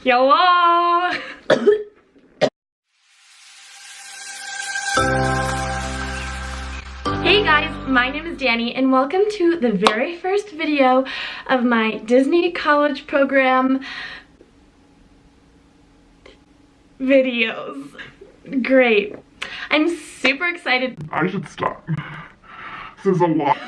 Hello! Hey guys, my name is Danny and welcome to the very first video of my Disney College Program videos. Great. I'm super excited. I should stop. This is a lot.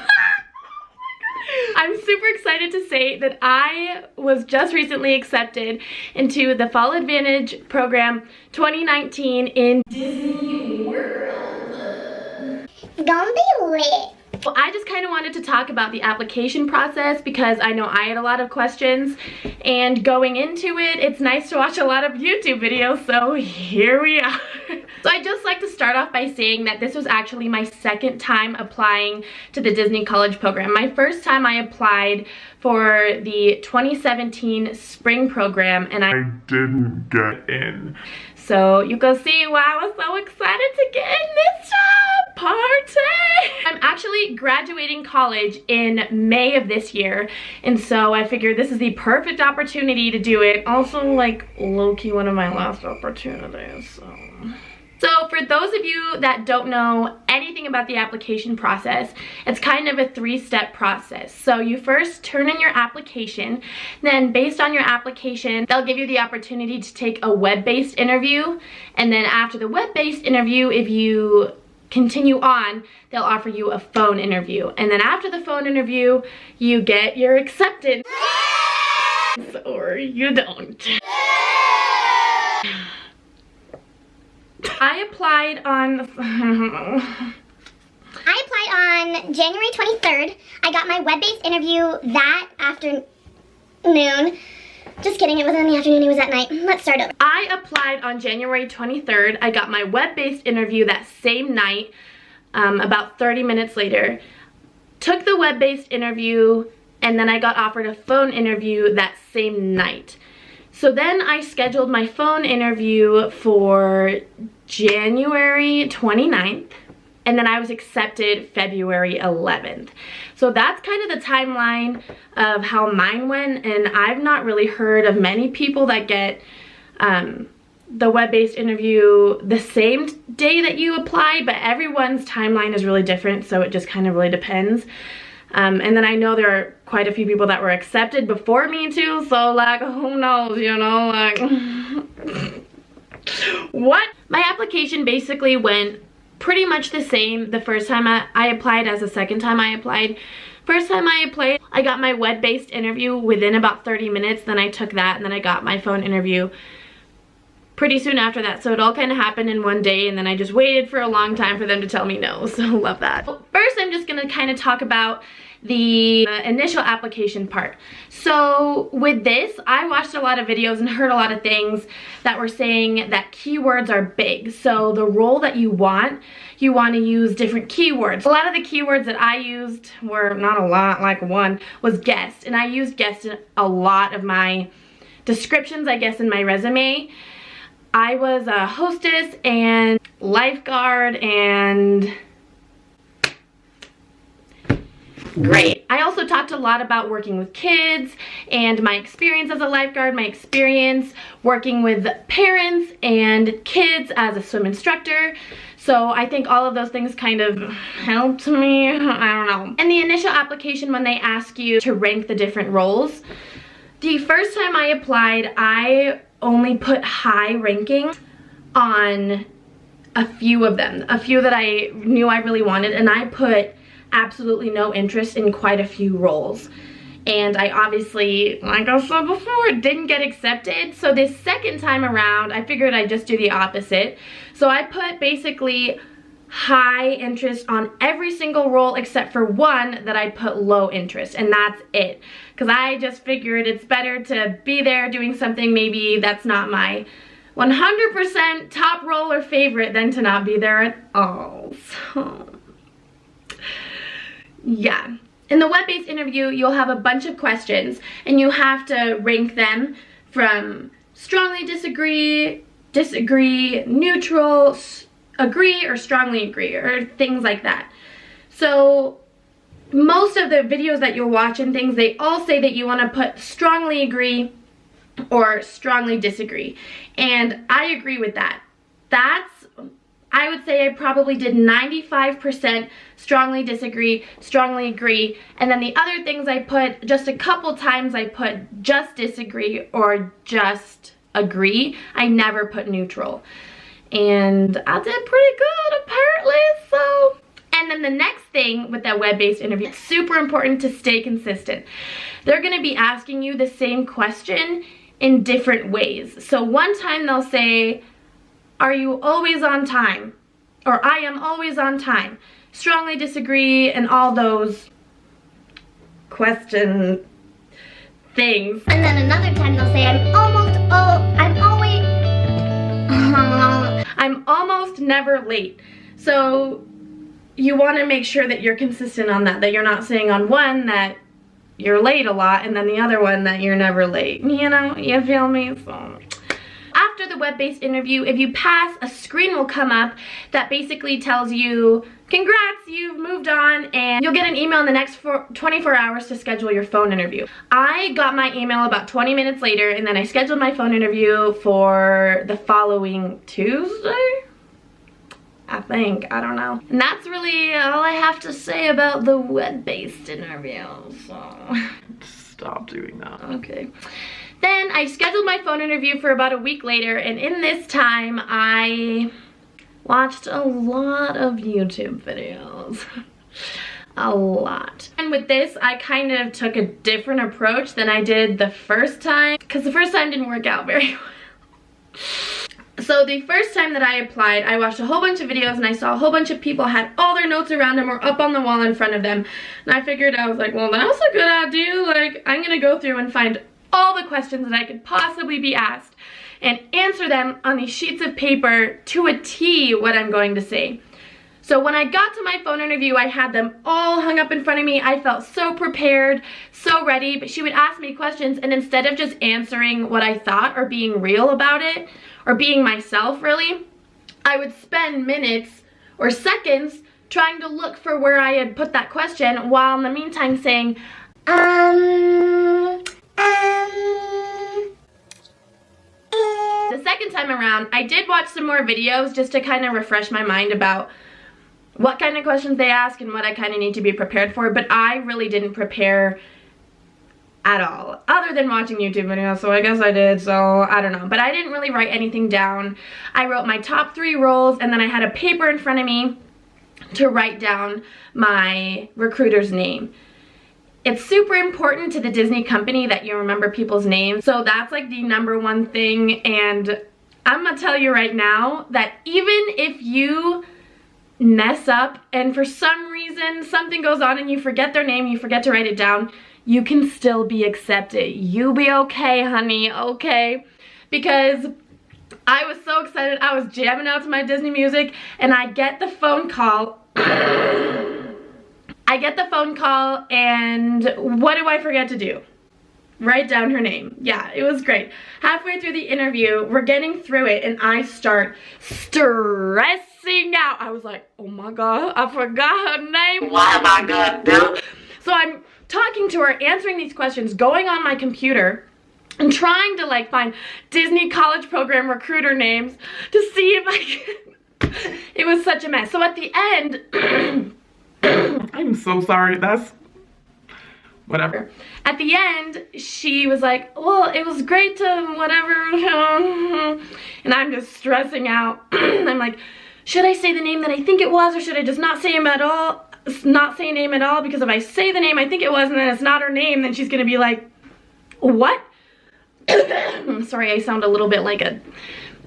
I'm super excited to say that I was just recently accepted into the Fall Advantage Program 2019 in Disney World. Gonna be lit. Well, I just kind of wanted to talk about the application process because I know I had a lot of questions, and going into it, it's nice to watch a lot of YouTube videos, so here we are. So I'd just like to start off by saying that this was actually my second time applying to the Disney College Program. My first time I applied for the 2017 spring program and I didn't get in. So you can see why I was so excited to get in this party. I'm actually graduating college in May of this year, and so I figured this is the perfect opportunity to do it. Also, like, low-key one of my last opportunities, So for those of you that don't know anything about the application process, it's kind of a three-step process. So you first turn in your application, then based on your application, they'll give you the opportunity to take a web-based interview, and then after the web-based interview, if you continue on, they'll offer you a phone interview. And then after the phone interview, you get your acceptance, or you don't. I applied on January 23rd. I got my web-based interview that afternoon. Just kidding, it wasn't in the afternoon, it was at night. Let's start over. I applied on January 23rd. I got my web-based interview that same night, about 30 minutes later. Took the web-based interview, and then I got offered a phone interview that same night. So then I scheduled my phone interview for January 29th, and then I was accepted February 11th. So that's kind of the timeline of how mine went, and I've not really heard of many people that get the web-based interview the same day that you apply, but everyone's timeline is really different, so it just kind of really depends. And then I know there are quite a few people that were accepted before me too, so like, who knows, you know, like, what? My application basically went pretty much the same the first time I applied as the second time I applied. First time I applied, I got my web-based interview within about 30 minutes, then I took that, and then I got my phone interview pretty soon after that. So it all kind of happened in one day, and then I just waited for a long time for them to tell me no, so love that. First, I'm just gonna kind of talk about the initial application part. So with this, I watched a lot of videos and heard a lot of things that were saying that keywords are big. So the role that you want to use different keywords. A lot of the keywords that I used were not a lot, like one was guest, and I used guest in a lot of my descriptions, I guess, in my resume. I was a hostess and lifeguard and great. I also talked a lot about working with kids and my experience as a lifeguard, my experience working with parents and kids as a swim instructor. So I think all of those things kind of helped me, I don't know. In the initial application, when they ask you to rank the different roles, the first time I applied, I only put high ranking on a few of them, a few that I knew I really wanted, and I put absolutely no interest in quite a few roles. And I obviously, like I said before, didn't get accepted. So this second time around, I figured I'd just do the opposite. So I put basically high interest on every single role except for one that I put low interest, and that's it. Because I just figured it's better to be there doing something maybe that's not my 100% top role or favorite than to not be there at all. So yeah. In the web-based interview, you'll have a bunch of questions, and you have to rank them from strongly disagree, neutral, agree, or strongly agree, or things like that. So most of the videos that you'll watch and things, they all say that you want to put strongly agree or strongly disagree. And I agree with that. I would say I probably did 95% strongly disagree, strongly agree, and then the other things I put, just a couple times I put just disagree or just agree. I never put neutral. And I did pretty good apparently, so. And then the next thing with that web-based interview, it's super important to stay consistent. They're gonna be asking you the same question in different ways. So one time they'll say, are you always on time? Or I am always on time. Strongly disagree, and all those question things. And then another time they'll say, I'm almost never late. So you want to make sure that you're consistent on that you're not saying on one that you're late a lot and then the other one that you're never late. You know, you feel me? So after the web-based interview, if you pass, a screen will come up that basically tells you, congrats, you've moved on, and you'll get an email in the next 24 hours to schedule your phone interview. I got my email about 20 minutes later, and then I scheduled my phone interview for the following Tuesday, I think, I don't know. And that's really all I have to say about the web-based interview, so. Stop doing that. Okay. Then I scheduled my phone interview for about a week later, and in this time I watched a lot of YouTube videos. A lot. And with this, I kind of took a different approach than I did the first time, because the first time didn't work out very well. So the first time that I applied, I watched a whole bunch of videos and I saw a whole bunch of people had all their notes around them or up on the wall in front of them. And I figured, I was like, well, that's a good idea. Like, I'm gonna go through and find all the questions that I could possibly be asked and answer them on these sheets of paper to a T what I'm going to say. So when I got to my phone interview, I had them all hung up in front of me. I felt so prepared, so ready, but she would ask me questions, and instead of just answering what I thought or being real about it, or being myself really, I would spend minutes or seconds trying to look for where I had put that question, while in the meantime saying, The second time around, I did watch some more videos just to kind of refresh my mind about what kind of questions they ask and what I kind of need to be prepared for, but I really didn't prepare at all, other than watching YouTube videos, so I guess I did, so I don't know. But I didn't really write anything down. I wrote my top 3 roles, and then I had a paper in front of me to write down my recruiter's name. It's super important to the Disney company that you remember people's names, so that's like the #1 thing. And I'm gonna tell you right now that even if you mess up and for some reason something goes on and you forget their name, you forget to write it down, you can still be accepted. You be okay, honey, okay? Because I was so excited. I was jamming out to my Disney music, and I get the phone call. And what do I forget to do? Write down her name. Yeah, it was great. Halfway through the interview, we're getting through it, and I start stressing out. I was like, oh my God, I forgot her name. What am I gonna do? So I'm talking to her, answering these questions, going on my computer, and trying to like find Disney college program recruiter names to see if I can. It was such a mess. So at the end, I'm so sorry. That's whatever. At the end, she was like, well, it was great to whatever. And I'm just stressing out. I'm like, should I say the name that I think it was, or should I just not say him at all? Not say a name at all, because if I say the name I think it was and then it's not her name, then she's gonna be like, what? I'm sorry, I sound a little bit like a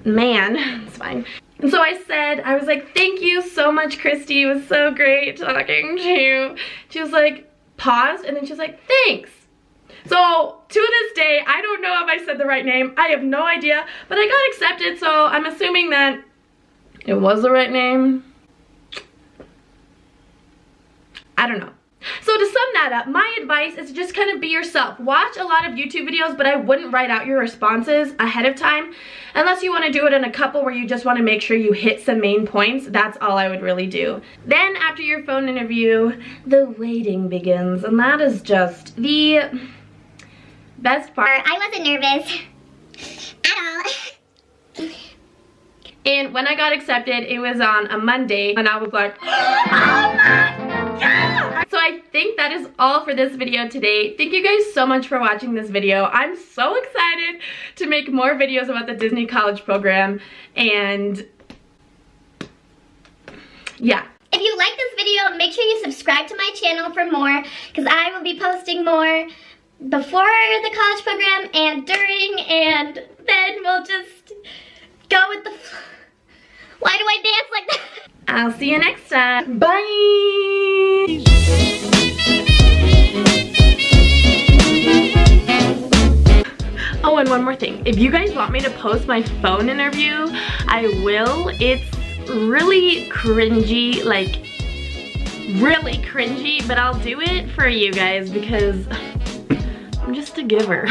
man. It's fine. And so I said, I was like, thank you so much, Christy. It was so great talking to you. She was like, paused, and then she was like, thanks. So to this day, I don't know if I said the right name. I have no idea, but I got accepted, so I'm assuming that it was the right name. I don't know. So to sum that up, my advice is to just kind of be yourself. Watch a lot of YouTube videos, but I wouldn't write out your responses ahead of time unless you want to do it in a couple where you just want to make sure you hit some main points. That's all I would really do. Then after your phone interview, the waiting begins, and that is just the best part. I wasn't nervous. And when I got accepted, it was on a Monday, and I was like, oh my God! So I think that is all for this video today. Thank you guys so much for watching this video. I'm so excited to make more videos about the Disney College Program, and yeah. If you like this video, make sure you subscribe to my channel for more, because I will be posting more before the college program and during, and then we'll just go with the flow. Why do I dance like that? I'll see you next time. Bye! Oh, and one more thing. If you guys want me to post my phone interview, I will. It's really cringy, like really cringy, but I'll do it for you guys because I'm just a giver.